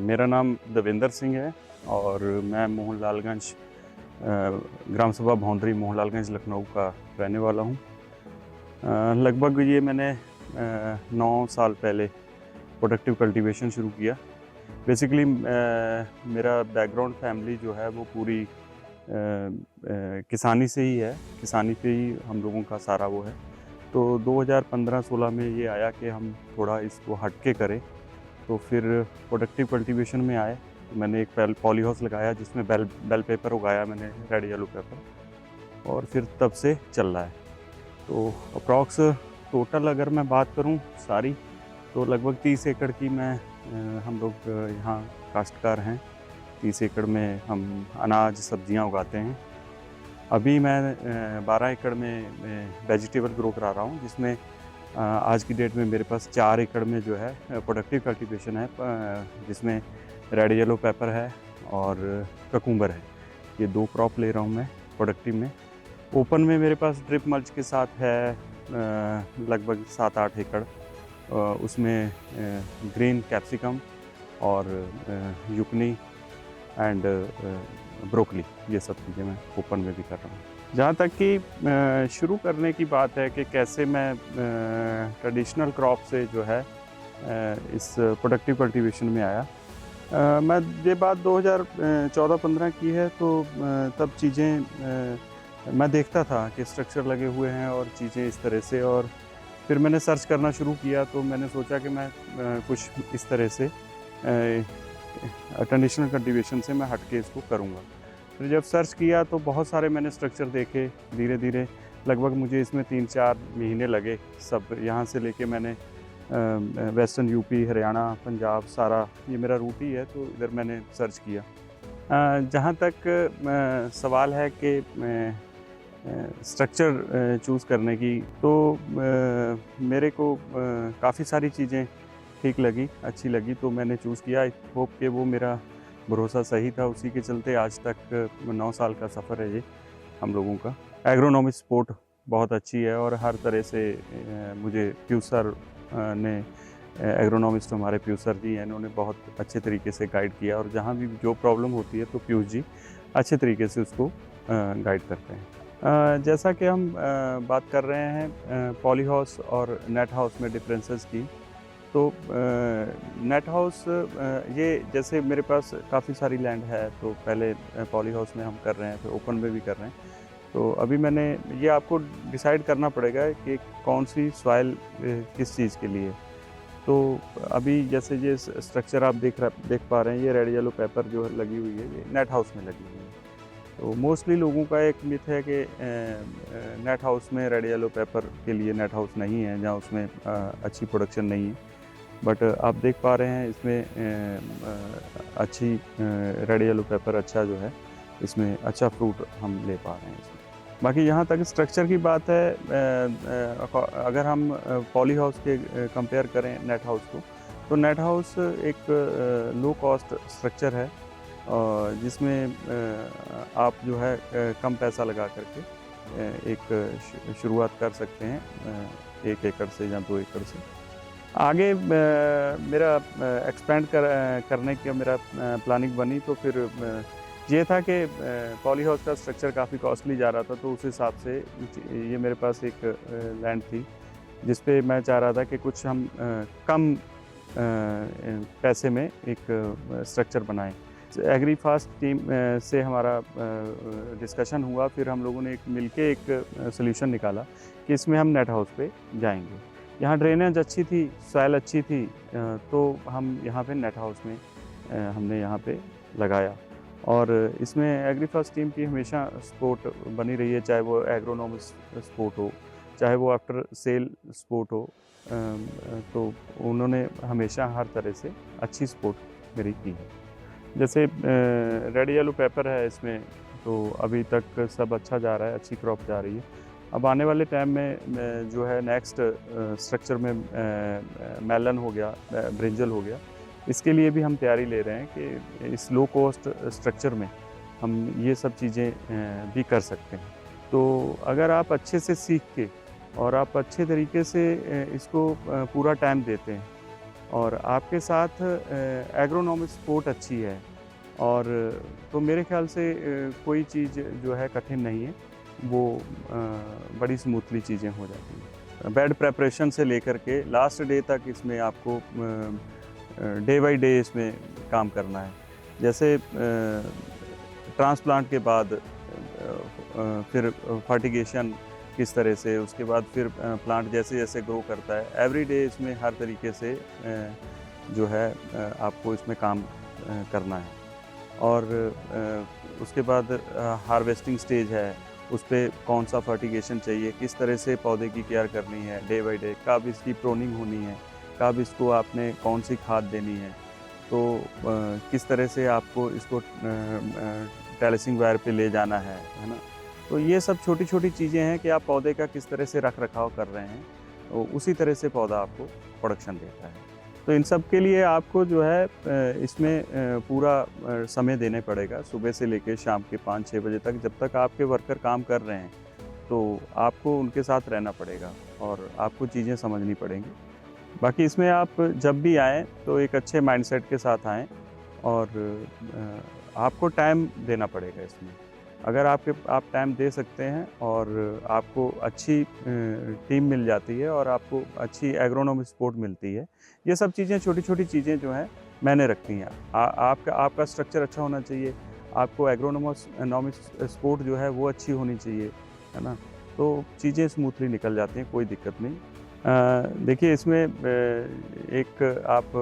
मेरा नाम देवेंद्र सिंह है और मैं मोहनलालगंज ग्राम सभा बाउंड्री मोहनलालगंज लखनऊ का रहने वाला हूँ। लगभग ये मैंने 9 साल पहले प्रोडक्टिव कल्टीवेशन शुरू किया। बेसिकली मेरा बैकग्राउंड फैमिली जो है वो पूरी किसानी से ही है, किसानी पे ही हम लोगों का सारा वो है। तो 2015-16 में ये आया कि हम थोड़ा इसको हटके करें, तो फिर प्रोडक्टिव कल्टीवेशन में आए। तो मैंने एक पॉली हाउस लगाया जिसमें बेल पेपर उगाया मैंने, रेड येलो पेपर, और फिर तब से चल रहा है। तो अप्रॉक्स टोटल अगर मैं बात करूं सारी, तो लगभग 30 एकड़ की हम लोग यहाँ काश्तकार हैं। 30 एकड़ में हम अनाज सब्जियां उगाते हैं। अभी मैं 12 एकड़ में वेजिटेबल ग्रो करा रहा हूँ, जिसमें आज की डेट में मेरे पास 4 एकड़ में जो है प्रोडक्टिव कल्टीवेशन है, जिसमें रेड येलो पेपर है और ककूम्बर है। ये 2 क्रॉप ले रहा हूँ मैं प्रोडक्टिव में। ओपन में मेरे पास ड्रिप मल्च के साथ है लगभग 7-8 एकड़। उसमें ग्रीन कैप्सिकम और युकनी एंड ब्रोकली, ये सब चीज़ें मैं ओपन में भी कर रहा हूँ। जहाँ तक कि शुरू करने की बात है कि कैसे मैं ट्रेडिशनल क्रॉप से जो है इस प्रोडक्टिव कल्टीवेशन में आया, मैं ये बात 2014-15 की है। तो तब चीज़ें मैं देखता था कि स्ट्रक्चर लगे हुए हैं और चीज़ें इस तरह से, और फिर मैंने सर्च करना शुरू किया। तो मैंने सोचा कि मैं कुछ इस तरह से ट्रेडिशनल कल्टीवेशन से मैं हट के इसको करूँगा। फिर जब सर्च किया तो बहुत सारे मैंने स्ट्रक्चर देखे। धीरे धीरे लगभग मुझे इसमें 3-4 महीने लगे। सब यहाँ से लेके मैंने वेस्टर्न यूपी, हरियाणा, पंजाब, सारा ये मेरा रूट ही है, तो इधर मैंने सर्च किया। जहाँ तक सवाल है कि स्ट्रक्चर चूज़ करने की, तो मेरे को काफ़ी सारी चीज़ें ठीक लगी, अच्छी लगी, तो मैंने चूज़ किया। आई होप कि वो मेरा भरोसा सही था। उसी के चलते आज तक 9 साल का सफ़र है ये हम लोगों का। एग्रोनॉमिक सपोर्ट बहुत अच्छी है और हर तरह से मुझे पीयूष सर ने, एग्रोनॉमिस्ट हमारे पीयूष सर जी हैं, इन्होंने बहुत अच्छे तरीके से गाइड किया, और जहाँ भी जो प्रॉब्लम होती है तो पीयूष जी अच्छे तरीके से उसको गाइड करते हैं। जैसा कि हम बात कर रहे हैं पॉली हाउस और नेट हाउस में डिफरेंसेस की, तो नेट हाउस ये जैसे मेरे पास काफ़ी सारी लैंड है, तो पहले पॉली हाउस में हम कर रहे हैं, फिर ओपन में भी कर रहे हैं। तो अभी मैंने ये आपको डिसाइड करना पड़ेगा कि कौन सी सॉइल किस चीज़ के लिए। तो अभी जैसे ये स्ट्रक्चर आप देख पा रहे हैं, ये रेड येलो पेपर जो लगी हुई है, ये नेट हाउस में लगी हुई है। तो मोस्टली लोगों का एक मिथ है कि नेट हाउस में रेड येलो पेपर के लिए नेट हाउस नहीं है, जहाँ उसमें अच्छी प्रोडक्शन नहीं है। बट आप देख पा रहे हैं इसमें अच्छी रेड येलो पेपर अच्छा जो है, इसमें अच्छा फ्रूट हम ले पा रहे हैं इसमें। बाकी यहाँ तक स्ट्रक्चर की बात है, अगर हम पॉली हाउस के कंपेयर करें नेट हाउस को, तो नेट हाउस एक लो कॉस्ट स्ट्रक्चर है, जिसमें आप जो है कम पैसा लगा करके एक शुरुआत कर सकते हैं 1 एकड़ से या 2 एकड़ से। आगे मेरा एक्सपेंड करने की मेरा प्लानिंग बनी, तो फिर ये था कि पॉली हाउस का स्ट्रक्चर काफ़ी कॉस्टली जा रहा था, तो उस हिसाब से ये मेरे पास एक लैंड थी जिस पे मैं चाह रहा था कि कुछ हम कम पैसे में एक स्ट्रक्चर बनाएं। एग्री फास्ट टीम से हमारा डिस्कशन हुआ, फिर हम लोगों ने मिलके एक सॉल्यूशन निकाला कि इसमें हम नेट हाउस पे जाएंगे। यहाँ ड्रेनेज अच्छी थी, सॉइल अच्छी थी, तो हम यहाँ पे नेट हाउस में हमने यहाँ पे लगाया। और इसमें एग्री फास्ट टीम की हमेशा सपोर्ट बनी रही है, चाहे वो एग्रोनॉमिक सपोर्ट हो, चाहे वो आफ्टर सेल सपोर्ट हो। तो उन्होंने हमेशा हर तरह से अच्छी सपोर्ट मेरी की है। जैसे रेड येलो पेपर है इसमें, तो अभी तक सब अच्छा जा रहा है, अच्छी क्रॉप जा रही है। अब आने वाले टाइम में जो है नेक्स्ट स्ट्रक्चर में मेलन हो गया, ब्रिंजल हो गया, इसके लिए भी हम तैयारी ले रहे हैं कि इस लो कॉस्ट स्ट्रक्चर में हम ये सब चीज़ें भी कर सकते हैं। तो अगर आप अच्छे से सीख के और आप अच्छे तरीके से इसको पूरा टाइम देते हैं और आपके साथ एग्रोनॉमिक सपोर्ट अच्छी है और तो मेरे ख्याल से कोई चीज़ जो है कठिन नहीं है, वो बड़ी स्मूथली चीज़ें हो जाती हैं। बेड प्रेपरेशन से लेकर के लास्ट डे तक इसमें आपको डे बाय डे इसमें काम करना है। जैसे ट्रांसप्लांट के बाद फिर फर्टिगेशन किस तरह से, उसके बाद फिर प्लांट जैसे जैसे ग्रो करता है, एवरी डे इसमें हर तरीके से जो है आपको इसमें काम करना है। और उसके बाद हार्वेस्टिंग स्टेज है, उस पे कौन सा फर्टिगेशन चाहिए, किस तरह से पौधे की केयर करनी है डे बाय डे, कब इसकी प्रोनिंग होनी है, कब इसको आपने कौन सी खाद देनी है, तो किस तरह से आपको इसको टेरेसिंग वायर पे ले जाना है ना। तो ये सब छोटी छोटी चीज़ें हैं कि आप पौधे का किस तरह से रख रखाव कर रहे हैं, तो उसी तरह से पौधा आपको प्रोडक्शन देता है। तो इन सब के लिए आपको जो है इसमें पूरा समय देने पड़ेगा, सुबह से लेकर शाम के 5-6 बजे तक। जब तक आपके वर्कर काम कर रहे हैं तो आपको उनके साथ रहना पड़ेगा और आपको चीज़ें समझनी पड़ेंगी। बाकी इसमें आप जब भी आएँ तो एक अच्छे माइंडसेट के साथ आएँ और आपको टाइम देना पड़ेगा इसमें। अगर आप टाइम दे सकते हैं और आपको अच्छी टीम मिल जाती है और आपको अच्छी एग्रोनॉमिक सपोर्ट मिलती है, ये सब चीज़ें छोटी-छोटी चीज़ें जो हैं मैंने रखी हैं। आपका स्ट्रक्चर अच्छा होना चाहिए, आपको एग्रोनॉमिक सपोर्ट जो है वो अच्छी होनी चाहिए, है ना? तो चीज़ें स्मूथली निकल जाती हैं, कोई दिक्कत नहीं। देखिए इसमें एक आप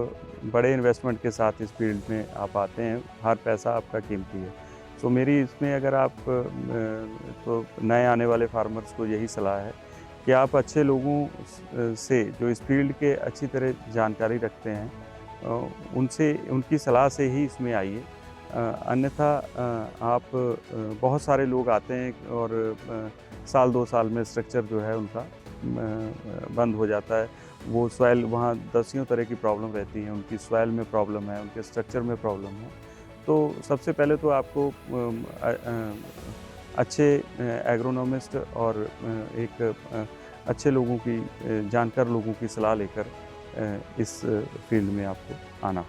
बड़े इन्वेस्टमेंट के साथ इस फील्ड में आप आते हैं, हर पैसा आपका कीमती है। तो मेरी इसमें अगर आप तो नए आने वाले फार्मर्स को यही सलाह है कि आप अच्छे लोगों से जो इस फील्ड के अच्छी तरह जानकारी रखते हैं उनसे, उनकी सलाह से ही इसमें आइए। अन्यथा आप बहुत सारे लोग आते हैं और साल 2 साल में स्ट्रक्चर जो है उनका बंद हो जाता है। वो सॉइल, वहाँ दसियों तरह की प्रॉब्लम रहती हैं, उनकी सॉइल में प्रॉब्लम है, उनके स्ट्रक्चर में प्रॉब्लम है। तो सबसे पहले तो आपको अच्छे एग्रोनॉमिस्ट और एक अच्छे लोगों की, जानकार लोगों की सलाह लेकर इस फील्ड में आपको आना।